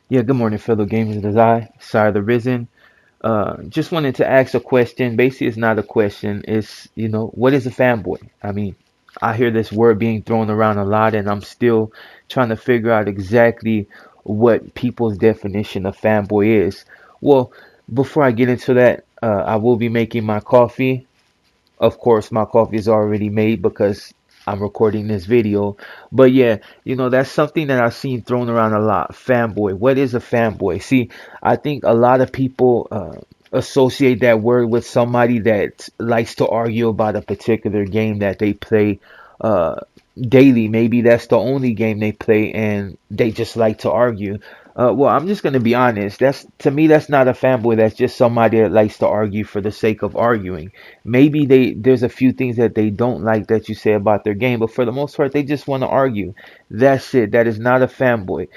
Yeah, good morning, fellow gamers. It is I, Sire the Risen. Just wanted to ask a question. Basically, it's not a question. It's, what is a fanboy? I mean, I hear this word being thrown around a lot, and I'm still trying to figure out exactly what people's definition of fanboy is. Well, before I get into that, I will be making my coffee. Of course, my coffee is already made because I'm recording this video. But yeah, that's something that I've seen thrown around a lot. Fanboy. What is a fanboy? See, I think a lot of people associate that word with somebody that likes to argue about a particular game that they play uh, daily. Maybe that's the only game they play and they just like to argue. Well, I'm just gonna be honest. That's to me, that's not a fanboy. That's just somebody that likes to argue for the sake of arguing. Maybe there's a few things that they don't like that you say about their game, but for the most part, they just want to argue. That's it. That is not a fanboy.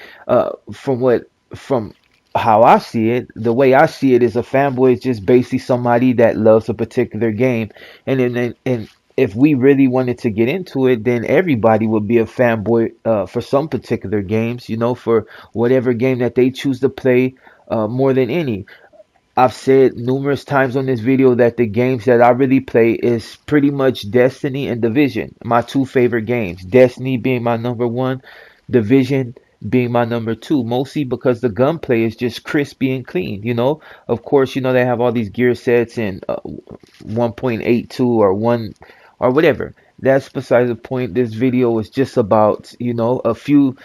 From how I see it, the way I see it is a fanboy is just basically somebody that loves a particular game, and if we really wanted to get into it, then everybody would be a fanboy for some particular games, for whatever game that they choose to play more than any. I've said numerous times on this video that the games that I really play is pretty much Destiny and Division, my two favorite games. Destiny being my number one, Division being my number two, mostly because the gunplay is just crispy and clean. Of course, they have all these gear sets and 1.82 or 1 or whatever. That's besides the point. This video is just about, a few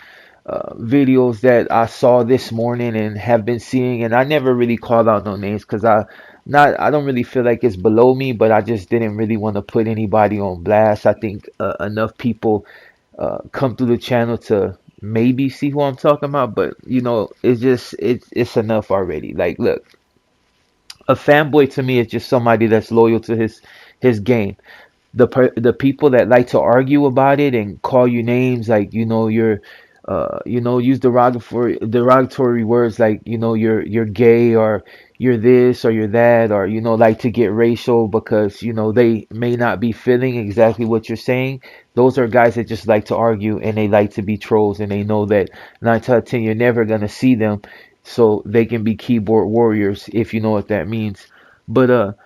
videos that I saw this morning and have been seeing, and I never really called out no names because I don't really feel like it's below me, but I just didn't really want to put anybody on blast. I think enough people come through the channel to maybe see who I'm talking about, but it's enough already. Like, look, a fanboy to me is just somebody that's loyal to his game. The people that like to argue about it and call you names like you're use derogatory words like you're gay or you're this or you're that, or like to get racial because they may not be feeling exactly what you're saying. Those are guys that just like to argue and they like to be trolls, and they know that 9 out of 10 you're never gonna see them, so they can be keyboard warriors, if you know what that means. But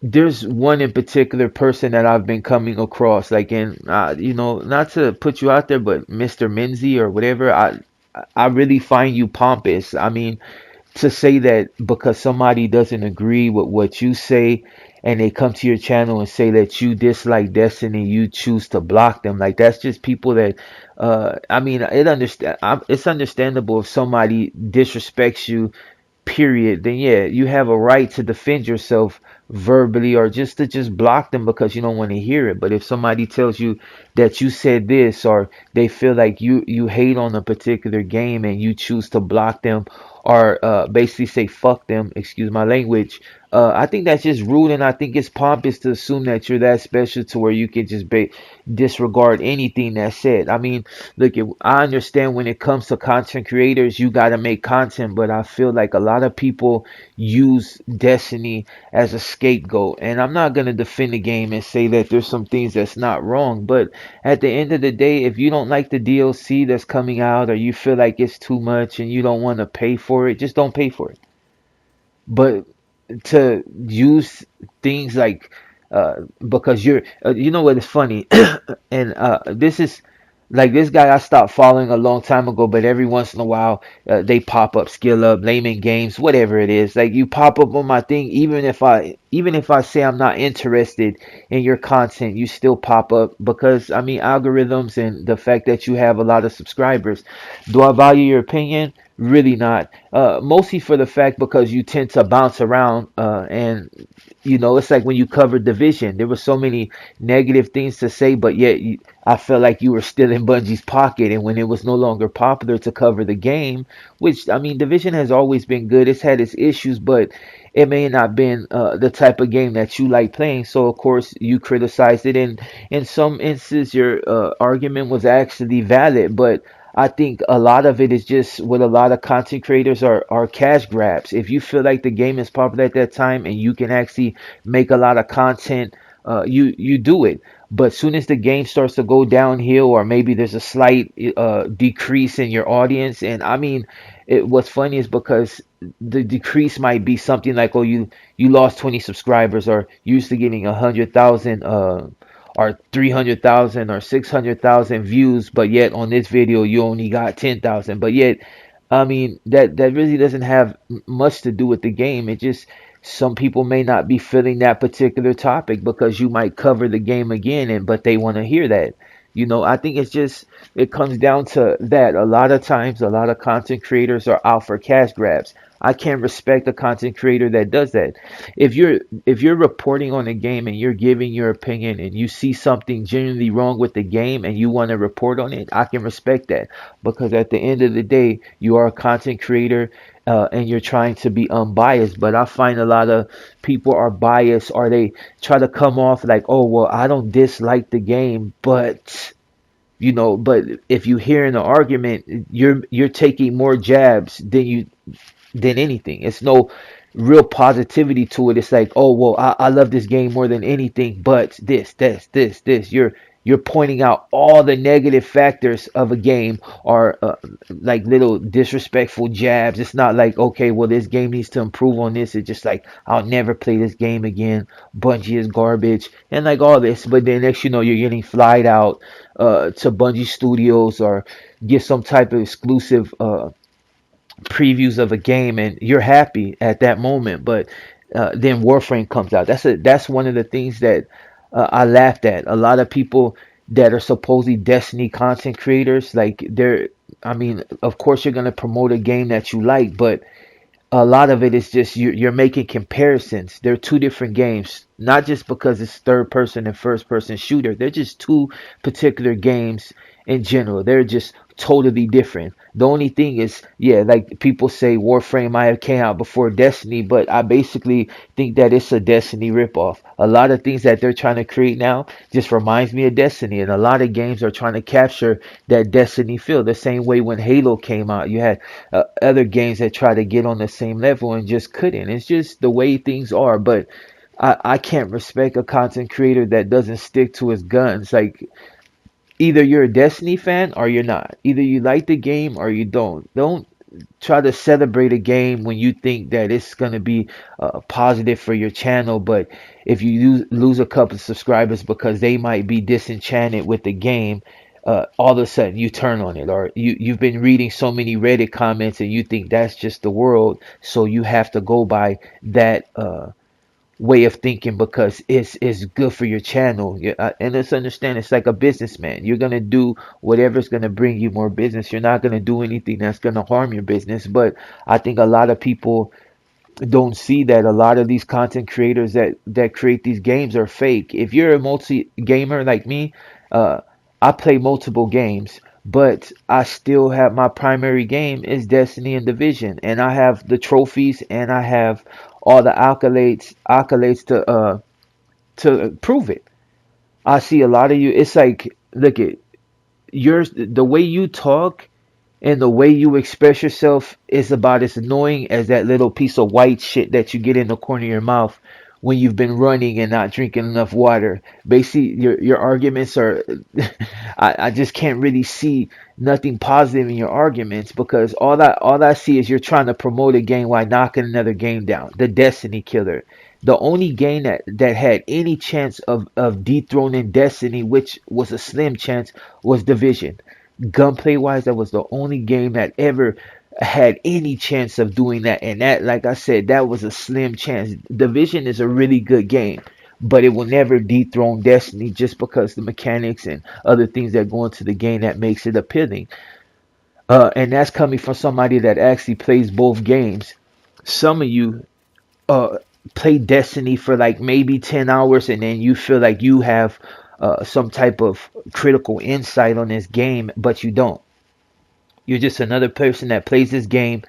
there's one in particular person that I've been coming across, like, in not to put you out there, but Mr. Minzy or whatever, I really find you pompous. I mean, to say that because somebody doesn't agree with what you say and they come to your channel and say that you dislike Destiny, you choose to block them. Like, that's just people that I mean, it's understandable if somebody disrespects you, period, then yeah, you have a right to defend yourself verbally or just to just block them because you don't want to hear it. But if somebody tells you that you said this, or they feel like you hate on a particular game and you choose to block them or basically say fuck them, excuse my language, I think that's just rude, and I think it's pompous to assume that you're that special to where you can just disregard anything that's said. I mean, look, I understand when it comes to content creators, you got to make content, but I feel like a lot of people use Destiny as a scapegoat. And I'm not going to defend the game and say that there's some things that's not wrong, but at the end of the day, if you don't like the DLC that's coming out, or you feel like it's too much and you don't want to pay for it, just don't pay for it. But to use things like because you know what is funny, and this is like this guy I stopped following a long time ago, but every once in a while they pop up, skill up, layman games, whatever it is. Like, you pop up on my thing, even if I say I'm not interested in your content, you still pop up because, I mean, algorithms and the fact that you have a lot of subscribers. Do I value your opinion? Really not. Mostly for the fact because you tend to bounce around, and it's like when you covered Division, there were so many negative things to say, but yet I felt like you were still in Bungie's pocket. And when it was no longer popular to cover the game, which, I mean, Division has always been good. It's had its issues, but it may not been the type of game that you like playing. So of course you criticized it, and in some instances your argument was actually valid, but I think a lot of it is just what a lot of content creators are cash grabs. If you feel like the game is popular at that time and you can actually make a lot of content, you do it. But soon as the game starts to go downhill, or maybe there's a slight decrease in your audience, and I mean, what's funny is because the decrease might be something like, oh, you lost 20 subscribers, or you used to getting 100,000 or 300,000 or 600,000 views, but yet on this video you only got 10,000. But yet, I mean, that really doesn't have much to do with the game. It just, some people may not be feeling that particular topic because you might cover the game again, and but they want to hear that. I think it's just, it comes down to that. A lot of times, a lot of content creators are out for cash grabs. I can't respect a content creator that does that. If you're reporting on a game and you're giving your opinion and you see something genuinely wrong with the game and you want to report on it, I can respect that, because at the end of the day, you are a content creator, and you're trying to be unbiased. But I find a lot of people are biased, or they try to come off like, oh, well, I don't dislike the game, but but if you hear in the argument, you're taking more jabs than anything. It's no real positivity to it. It's like, oh, well, I love this game more than anything, but this. You're pointing out all the negative factors of a game, or like little disrespectful jabs. It's not like, okay, well, this game needs to improve on this. It's just like, I'll never play this game again. Bungie is garbage, and like all this. But then next, you're getting flied out to Bungie Studios, or get some type of exclusive previews of a game, and you're happy at that moment. But then Warframe comes out. That's one of the things that I laughed at. A lot of people that are supposedly Destiny content creators, like I mean, of course you're gonna promote a game that you like, but a lot of it is just you're making comparisons. They're two different games, not just because it's third person and first person shooter. They're just two particular games in general. They're just totally different. The only thing is, yeah, like people say Warframe might have came out before Destiny, but I basically think that it's a Destiny ripoff. A lot of things that they're trying to create now just reminds me of Destiny, and a lot of games are trying to capture that Destiny feel. The same way when Halo came out, you had other games that try to get on the same level and just couldn't. It's just the way things are. But I can't respect a content creator that doesn't stick to his guns. Like, either you're a Destiny fan or you're not. Either you like the game or you don't. Don't try to celebrate a game when you think that it's going to be positive for your channel. But if you lose a couple of subscribers because they might be disenchanted with the game, all of a sudden you turn on it. Or you've been reading so many Reddit comments and you think that's just the world, so you have to go by that way of thinking because it's good for your channel. Yeah, and let's understand, it's like a businessman. You're gonna do whatever's gonna bring you more business. You're not gonna do anything that's gonna harm your business. But I think a lot of people don't see that a lot of these content creators that create these games are fake. If you're a multi gamer like me, uh, I play multiple games, but I still have my primary game is Destiny and Division, and I have the trophies and I have all the accolades to prove it. I see a lot of you. It's like, look at the way you talk and the way you express yourself is about as annoying as that little piece of white shit that you get in the corner of your mouth when you've been running and not drinking enough water. Basically, your arguments are, I just can't really see nothing positive in your arguments, because all I see is you're trying to promote a game while knocking another game down. The Destiny killer. The only game that had any chance of dethroning Destiny, which was a slim chance, was Division. Gunplay wise, that was the only game that ever had any chance of doing that. And that, like I said, that was a slim chance. Division is a really good game, but it will never dethrone Destiny, just because the mechanics and other things that go into the game that makes it appealing. And that's coming from somebody that actually plays both games. Some of you uh play Destiny for like maybe 10 hours, and then you feel like you have some type of critical insight on this game, but you don't. You're just another person that plays this game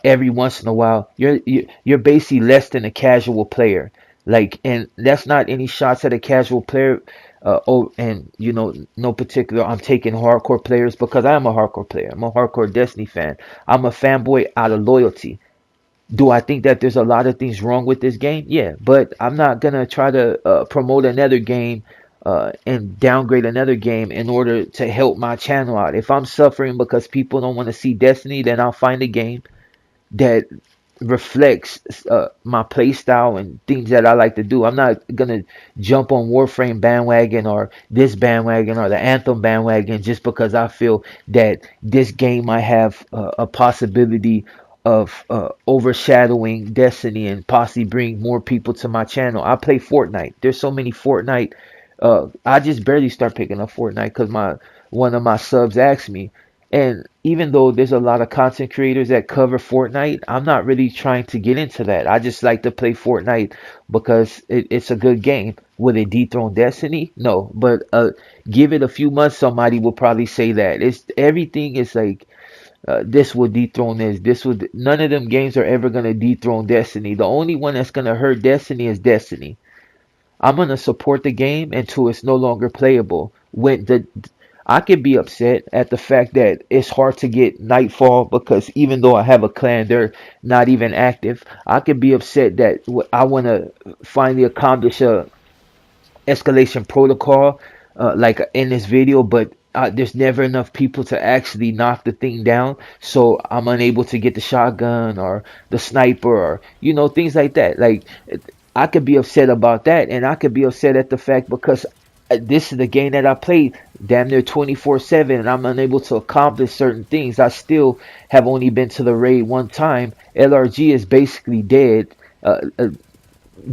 every once in a while. You're basically less than a casual player. Like, and that's not any shots at a casual player. And no particular. I'm taking hardcore players because I am a hardcore player. I'm a hardcore Destiny fan. I'm a fanboy out of loyalty. Do I think that there's a lot of things wrong with this game? Yeah, but I'm not gonna try to promote another game and downgrade another game in order to help my channel out. If I'm suffering because people don't want to see Destiny, then I'll find a game that reflects my play style and things that I like to do. I'm not gonna jump on Warframe bandwagon or this bandwagon or the Anthem bandwagon just because I feel that this game might have a possibility of overshadowing Destiny and possibly bring more people to my channel. I play Fortnite. There's so many Fortnite. I just barely start picking up Fortnite because my one of my subs asked me. And even though there's a lot of content creators that cover Fortnite, I'm not really trying to get into that. I just like to play Fortnite because it's a good game. Will it dethrone Destiny? No, but give it a few months, somebody will probably say that. It's everything is like this will dethrone this. This would none of them games are ever gonna dethrone Destiny. The only one that's gonna hurt Destiny is Destiny. I'm gonna support the game until it's no longer playable. When the I could be upset at the fact that it's hard to get Nightfall because even though I have a clan, they're not even active. I could be upset that I want to finally accomplish a escalation protocol like in this video, but there's never enough people to actually knock the thing down, so I'm unable to get the shotgun or the sniper or things like that. Like I could be upset about that, and I could be upset at the fact because this is the game that I played damn near 24/7, and I'm unable to accomplish certain things. I still have only been to the raid one time. LRG is basically dead.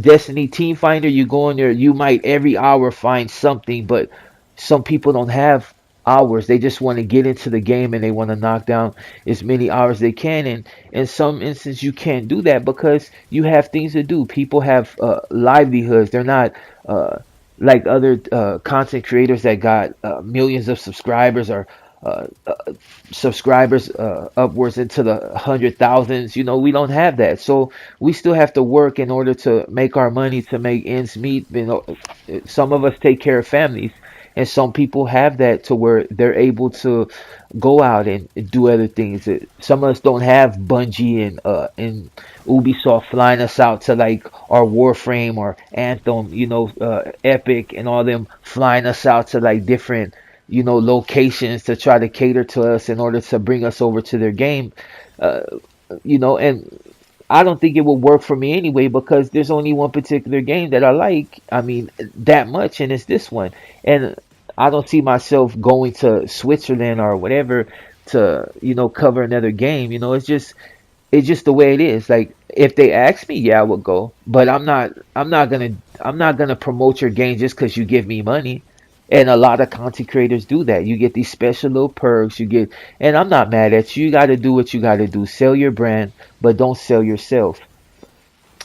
Destiny Team Finder, you go in there, you might every hour find something, but some people don't have hours. They just want to get into the game and they want to knock down as many hours they can. And in some instances, you can't do that because you have things to do. People have livelihoods. They're not like other content creators that got millions of subscribers or uh, subscribers upwards into the 100,000s. We don't have that, so we still have to work in order to make our money to make ends meet. Some of us take care of families, and some people have that to where they're able to go out and do other things. Some of us don't have Bungie and Ubisoft flying us out to like our Warframe or Anthem, Epic and all them flying us out to like different locations to try to cater to us in order to bring us over to their game. Uh, and I don't think it would work for me anyway because there's only one particular game that I like. I mean, that much, and it's this one. And I don't see myself going to Switzerland or whatever to, cover another game. It's just the way it is. Like if they ask me, yeah, I would go. But I'm not gonna promote your game just because you give me money. And a lot of content creators do that. You get these special little perks. And I'm not mad at you. You got to do what you got to do. Sell your brand, but don't sell yourself.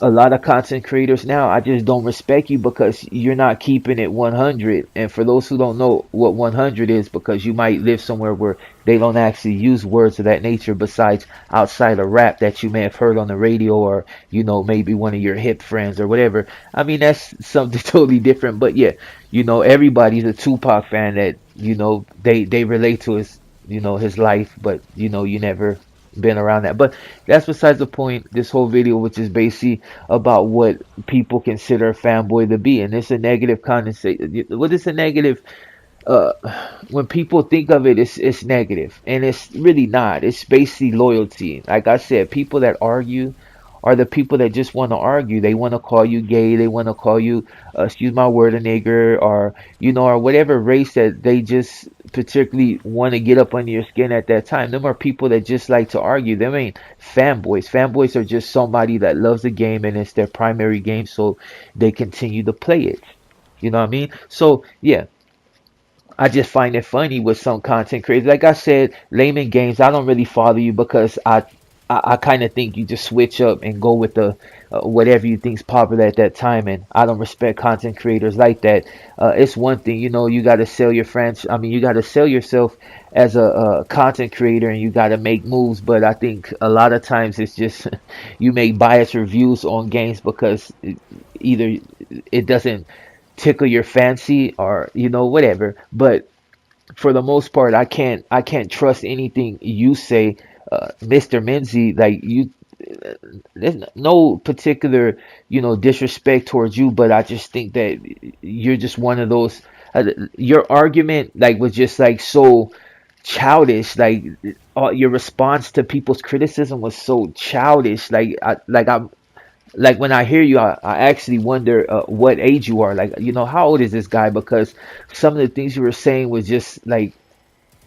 A lot of content creators now, I just don't respect you because you're not keeping it 100. And for those who don't know what 100 is, because you might live somewhere where they don't actually use words of that nature besides outside of rap that you may have heard on the radio or, maybe one of your hip friends or whatever. I mean, that's something totally different. But yeah, everybody's a Tupac fan that, they relate to his life, but, you never been around that. But that's besides the point. This whole video, which is basically about what people consider a fanboy to be, and it's a negative connotation. What is a negative? uh when people think of it, it's negative, and it's really not. It's basically loyalty. Like I said, people that argue are the people that just want to argue. They want to call you gay. They want to call you, excuse my word, a nigger, or or whatever race that they just particularly want to get up under your skin at that time. Them are people that just like to argue. Them ain't fanboys. Fanboys are just somebody that loves the game and it's their primary game, so they continue to play it. You know what I mean? So yeah, I just find it funny with some content creators. Like I said, Layman Games, I don't really follow you because I kind of think you just switch up and go with the whatever you think's popular at that time, and I don't respect content creators like that. It's one thing, you got to sell your franchise. I mean, you got to sell yourself as a content creator, and you got to make moves. But I think a lot of times it's just you make biased reviews on games because either it doesn't tickle your fancy or whatever. But for the most part, I can't trust anything you say, Mr. Menzie. Like you, there's no particular disrespect towards you, but I just think that you're just one of those. uh, your argument like was just like so childish. Like your response to people's criticism was so childish. I'm like when I hear you, I actually wonder what age you are. Like, how old is this guy? Because some of the things you were saying was just like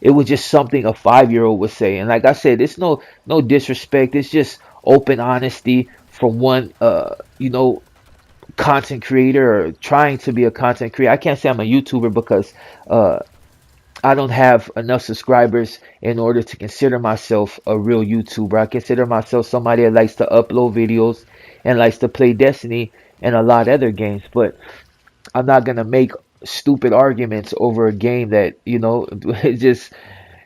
it was just something a 5-year-old would say. And like I said, it's no disrespect. It's just open honesty from one content creator or trying to be a content creator. I can't say I'm a YouTuber because uh I don't have enough subscribers in order to consider myself a real YouTuber. I consider myself somebody that likes to upload videos and likes to play Destiny and a lot of other games. But I'm not gonna make stupid arguments over a game that it just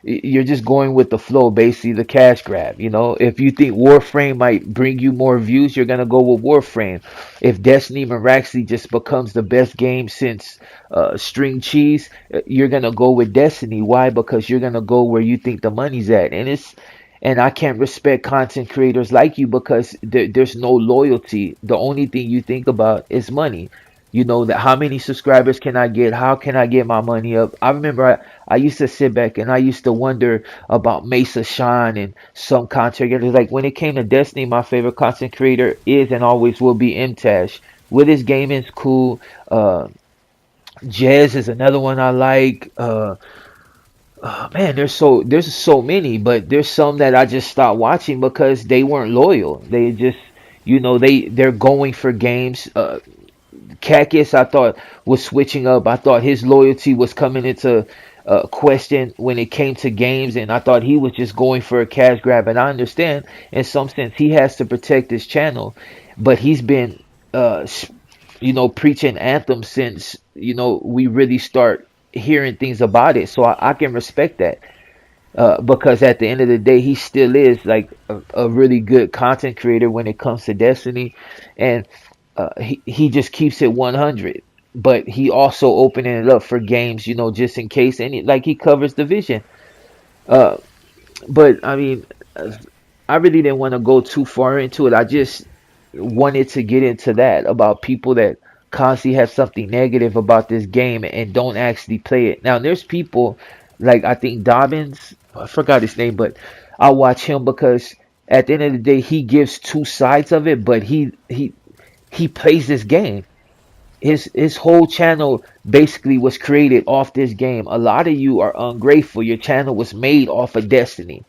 you're just going with the flow, basically the cash grab. If you think Warframe might bring you more views, you're gonna go with Warframe. If Destiny miraculously just becomes the best game since string cheese, you're gonna go with Destiny. Why? Because you're gonna go where you think the money's at, and I can't respect content creators like you because there's no loyalty. The only thing you think about is money. That how many subscribers can I get? How can I get my money up? I remember I used to sit back and I used to wonder about Mesa Shine and some content creators. Like when it came to Destiny, my favorite content creator is and always will be MTash. With his gaming's cool. Jez is another one I like. Man, there's so many, but there's some that I just stopped watching because they weren't loyal. They just they're going for games. Cactus, I thought, was switching up. I thought his loyalty was coming into question when it came to games, and I thought he was just going for a cash grab. And I understand, in some sense, he has to protect his channel, but he's been, preaching Anthem since we really start hearing things about it. So I can respect that because at the end of the day, he still is like a really good content creator when it comes to Destiny, and he just keeps it 100. But he also opening it up for games, just in case, and like he covers the vision. Uh, but I mean, I really didn't want to go too far into it. I just wanted to get into that about people that constantly have something negative about this game and don't actually play it. Now, there's people like I think Dobbins, I forgot his name, but I watch him because at the end of the day, he gives two sides of it, but he plays this game. His whole channel basically was created off this game. A lot of you are ungrateful. Your channel was made off of Destiny.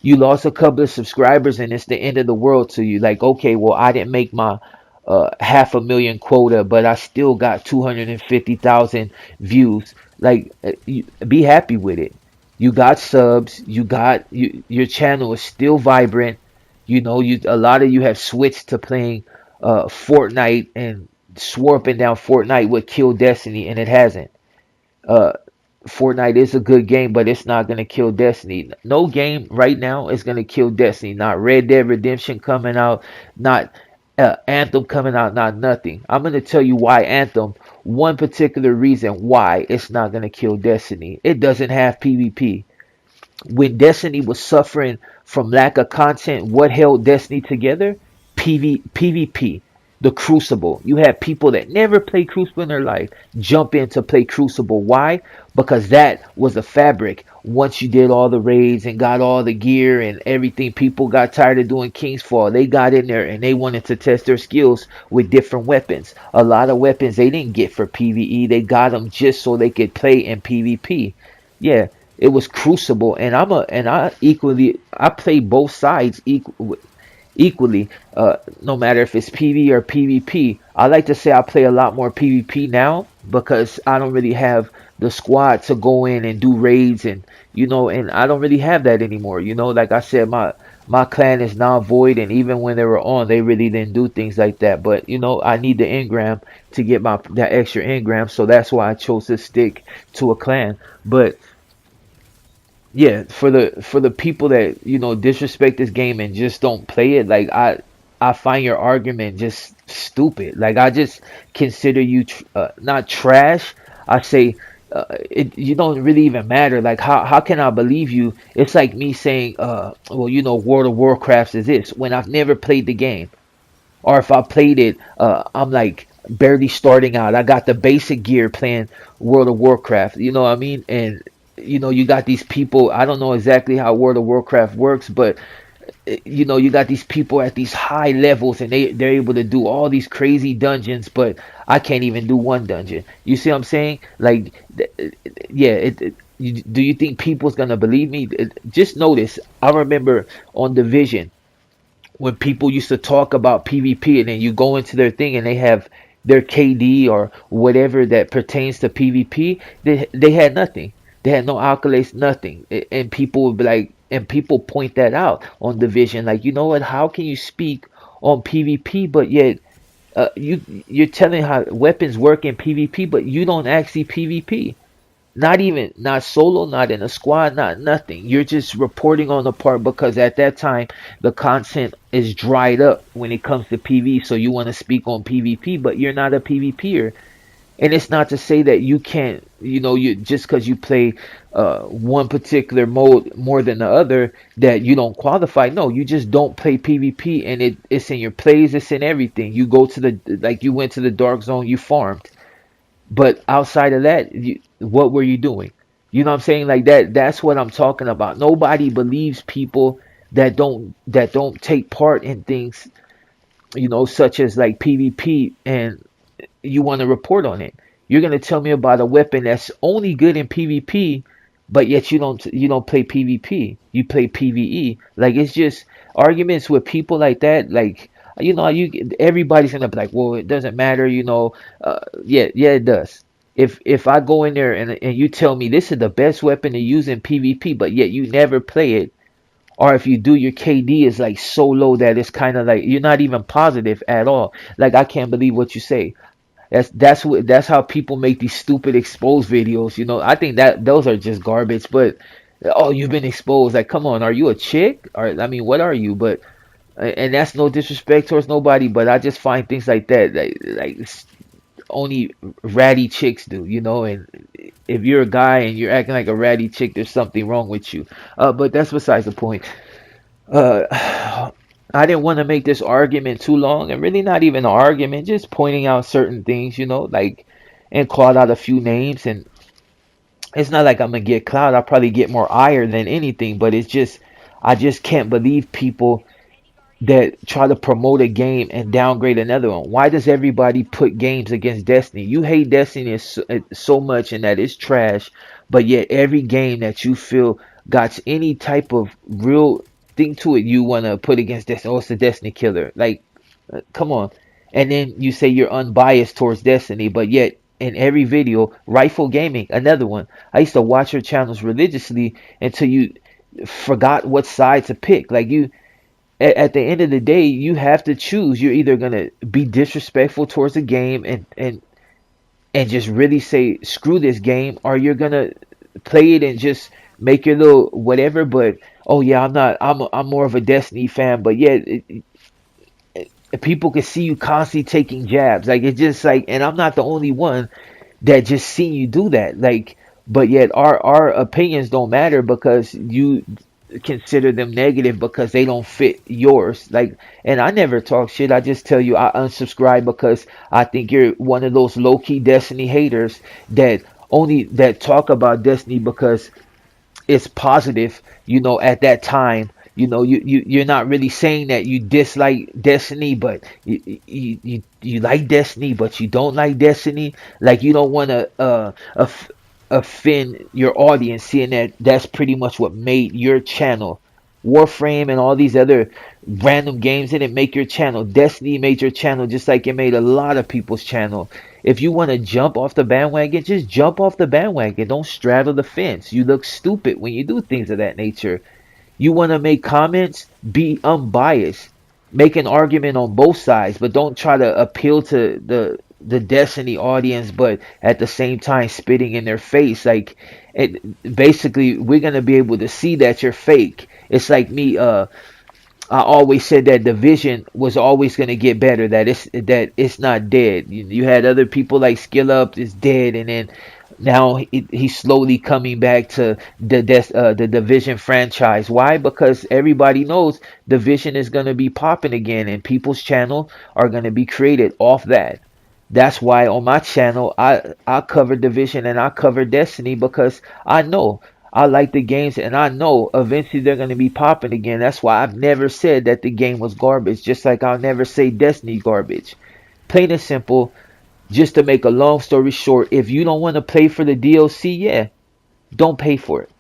You lost a couple of subscribers and it's the end of the world to you. Like, okay, well, I didn't make my 500,000 quota, but I still got 250,000 views. Like, be happy with it. You got subs. Your channel is still vibrant. A lot of you have switched to playing Fortnite and swore up and down Fortnite would kill Destiny, and it hasn't. Uh, Fortnite is a good game, but it's not gonna kill Destiny. No game right now is gonna kill Destiny. Not Red Dead Redemption coming out, not Anthem coming out, not nothing. I'm gonna tell you why Anthem. One particular reason why it's not gonna kill Destiny. It doesn't have PvP. When Destiny was suffering from lack of content, what held Destiny together? PvP, the Crucible. You had people that never played Crucible in their life jump in to play Crucible. Why? Because that was a fabric. Once you did all the raids and got all the gear and everything, people got tired of doing King's Fall. They got in there and they wanted to test their skills with different weapons. A lot of weapons they didn't get for PvE. They got them just so they could play in PvP. Yeah, it was Crucible, and I play both sides equally, no matter if it's PV or PvP. I like to say I play a lot more PvP now because I don't really have the squad to go in and do raids, and I don't really have that anymore. Like I said, my clan is now void, and even when they were on, they really didn't do things like that. But I need the engram to get that extra engram, so that's why I chose to stick to a clan. But yeah, for the people that disrespect this game and just don't play it, like I find your argument just stupid. Like I just consider you not trash. I say you don't really even matter. Like how can I believe you? It's like me saying well, World of Warcraft is this when I've never played the game, or if I played it, I'm like barely starting out. I got the basic gear playing World of Warcraft. You know what I mean? And you got these people. I don't know exactly how World of Warcraft works, but you got these people at these high levels, and they're able to do all these crazy dungeons, but I can't even do one dungeon. You see what I'm saying? Like, yeah. Do you think people's gonna believe me? Just notice. I remember on Division when people used to talk about PvP, and then you go into their thing and they have their KD or whatever that pertains to PvP, they had nothing. They had no accolades, nothing. And people would be like, and people point that out on Division, like, you know what? How can you speak on PvP, but yet you're telling how weapons work in PvP, but you don't actually PvP. Not even, not solo, not in a squad, not nothing. You're just reporting on the part because at that time the content is dried up when it comes to PV. So you want to speak on PvP, but you're not a PvPer. And it's not to say that you can't, you just because you play one particular mode more than the other that you don't qualify. No, you just don't play PvP, and it's in your plays, it's in everything. You go to the like you went to the dark zone, you farmed. But outside of that, what were you doing? You know what I'm saying? Like that. That's what I'm talking about. Nobody believes people that don't take part in things, such as like PvP, and you want to report on it. You're gonna tell me about a weapon that's only good in PvP, but yet you don't play PvP. You play PvE. Like it's just arguments with people like that. Like everybody's gonna be like, well, it doesn't matter. Yeah, yeah, it does. If I go in there and you tell me this is the best weapon to use in PvP, but yet you never play it, or if you do, your KD is like so low that it's kind of like you're not even positive at all. Like I can't believe what you say. That's how people make these stupid exposed videos. I think that those are just garbage. But oh, you've been exposed. Like, come on, are you a chick? Or I mean, what are you? But and that's no disrespect towards nobody. But I just find things like that like only ratty chicks do. And if you're a guy and you're acting like a ratty chick, there's something wrong with you. But that's besides the point. I didn't want to make this argument too long, and really not even an argument, just pointing out certain things, like, and call out a few names. And it's not like I'm gonna get clout. I'll probably get more ire than anything, but it's just, I just can't believe people that try to promote a game and downgrade another one. Why does everybody put games against Destiny? You hate Destiny so much and that it's trash, but yet every game that you feel got any type of real thing to it, you want to put against Destiny. Oh, it's the Destiny killer. Like, come on. And then you say you're unbiased towards Destiny, but yet in every video, Rightful Gaming, another one. I used to watch her channels religiously until you forgot what side to pick. Like at the end of the day, you have to choose. You're either gonna be disrespectful towards the game and just really say screw this game, or you're gonna play it and just make your little whatever. But oh yeah, I'm not. I'm more of a Destiny fan, but yeah, people can see you constantly taking jabs. Like it's just like, and I'm not the only one that just seen you do that. Like, but yet our opinions don't matter because you consider them negative because they don't fit yours. Like, and I never talk shit. I just tell you I unsubscribe because I think you're one of those low key Destiny haters that talk about Destiny because it's positive, at that time. You're not really saying that you dislike Destiny, but you like Destiny, but you don't like Destiny. Like you don't want to offend your audience, seeing that that's pretty much what made your channel. Warframe and all these other random games didn't make your channel. Destiny made your channel just like it made a lot of people's channel. If you want to jump off the bandwagon, just jump off the bandwagon. Don't straddle the fence. You look stupid when you do things of that nature. You want to make comments, be unbiased. Make an argument on both sides, but don't try to appeal to the Destiny audience, but at the same time spitting in their face. Like, basically, we're gonna be able to see that you're fake. It's like me. I always said that Division was always going to get better. That it's not dead. You had other people like Skill Up is dead, and then now he's slowly coming back to the Division franchise. Why? Because everybody knows Division is going to be popping again, and people's channel are going to be created off that. That's why on my channel I cover Division and I cover Destiny because I know I like the games and I know eventually they're going to be popping again. That's why I've never said that the game was garbage, just like I'll never say Destiny garbage. Plain and simple, just to make a long story short, if you don't want to pay for the DLC, yeah, don't pay for it.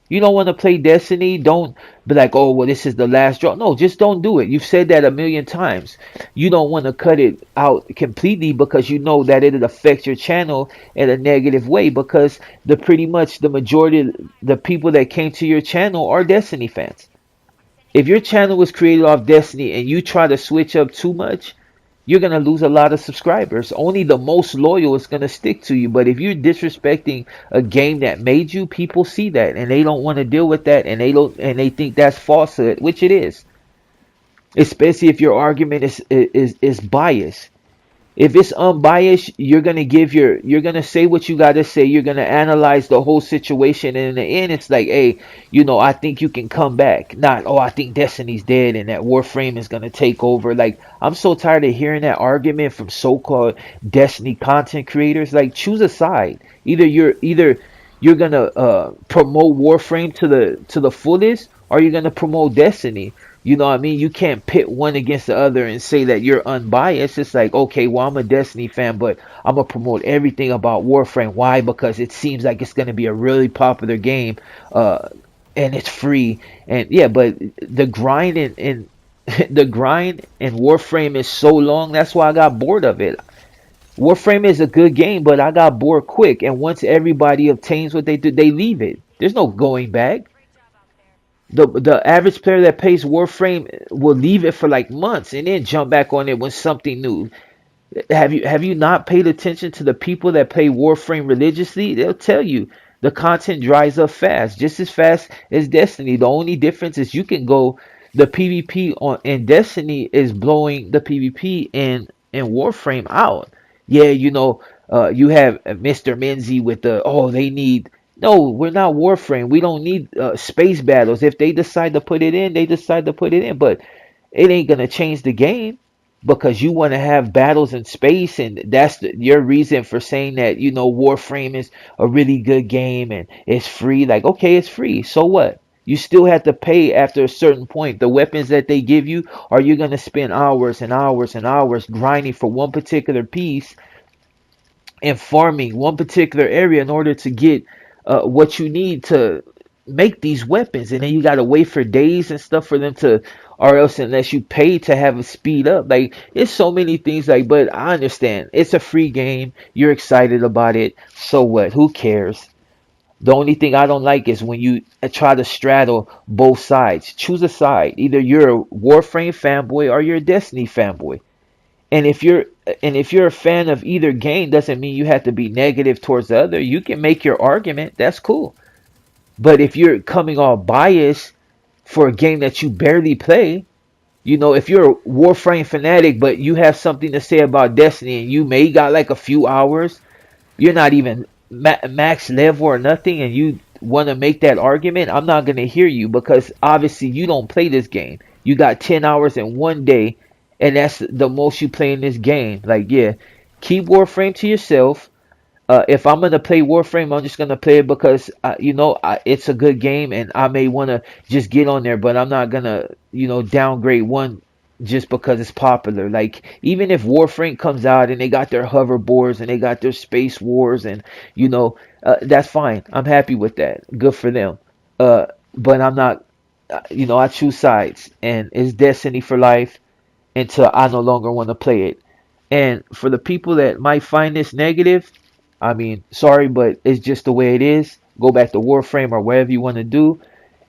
You don't want to play Destiny, don't be like, oh, well, this is the last draw. No, just don't do it. You've said that a million times. You don't want to cut it out completely because you know that it affects your channel in a negative way because the pretty much the majority of the people that came to your channel are Destiny fans. If your channel was created off Destiny and you try to switch up too much, you're gonna lose a lot of subscribers. Only the most loyal is gonna stick to you. But if you're disrespecting a game that made you, people see that and they don't want to deal with that and they think that's falsehood, which it is. Especially if your argument is biased. If it's unbiased, you're gonna say what you gotta say. You're gonna analyze the whole situation, and in the end, it's like, hey, I think you can come back. Not, oh, I think Destiny's dead and that Warframe is gonna take over. Like, I'm so tired of hearing that argument from so-called Destiny content creators. Like, choose a side. Either you're gonna promote Warframe to the fullest, or you're gonna promote Destiny. You know what I mean? You can't pit one against the other and say that you're unbiased. It's like, okay, well, I'm a Destiny fan, but I'm gonna promote everything about Warframe. Why? Because it seems like it's gonna be a really popular game, uh, and it's free. And yeah, but the grind and the grind in Warframe is so long. That's why I got bored of it. Warframe is a good game, but I got bored quick. And once everybody obtains what they do, they leave it. There's no going back. The average player that plays Warframe will leave it for like months and then jump back on it when something new. Have you not paid attention to the people that play Warframe religiously? They'll tell you the content dries up fast, just as fast as Destiny. The only difference is you can go the PvP on in Destiny is blowing the PvP in Warframe out. Yeah, you have Mr. Menzie with the they need. No, we're not Warframe. We don't need space battles. If they decide to put it in, they decide to put it in. But it ain't gonna change the game because you want to have battles in space, and that's your reason for saying that Warframe is a really good game and it's free. Like, okay, it's free, so what? You still have to pay after a certain point. The weapons that they give you, are you gonna spend hours and hours and hours grinding for one particular piece and farming one particular area in order to get what you need to make these weapons, and then you gotta wait for days and stuff for them to, or else unless you pay to have it speed up. Like, it's so many things. Like, but I understand it's a free game. You're excited about it. So what? Who cares? The only thing I don't like is when you try to straddle both sides. Choose a side. Either you're a Warframe fanboy or you're a Destiny fanboy. And if you're a fan of either game, doesn't mean you have to be negative towards the other. You can make your argument. That's cool. But if you're coming off biased for a game that you barely play, if you're a Warframe fanatic, but you have something to say about Destiny and you may got like a few hours, you're not even max level or nothing, and you want to make that argument, I'm not going to hear you because obviously you don't play this game. You got 10 hours in one day, and that's the most you play in this game. Like, yeah, keep Warframe to yourself. If I'm gonna play Warframe, I'm just gonna play it because it's a good game, and I may want to just get on there. But I'm not gonna downgrade one just because it's popular. Like, even if Warframe comes out and they got their hoverboards and they got their space wars, and that's fine. I'm happy with that. Good for them. But I'm not. I choose sides, and it's Destiny for life until I no longer want to play it. And for the people that might find this negative, I mean, sorry, but it's just the way it is. Go back to Warframe or wherever you want to do.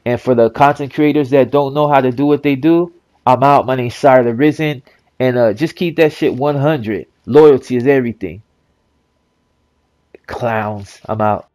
And for the content creators that don't know how to do what they do, I'm out. My name's Sire the Risen. And just keep that shit 100. Loyalty is everything. Clowns. I'm out.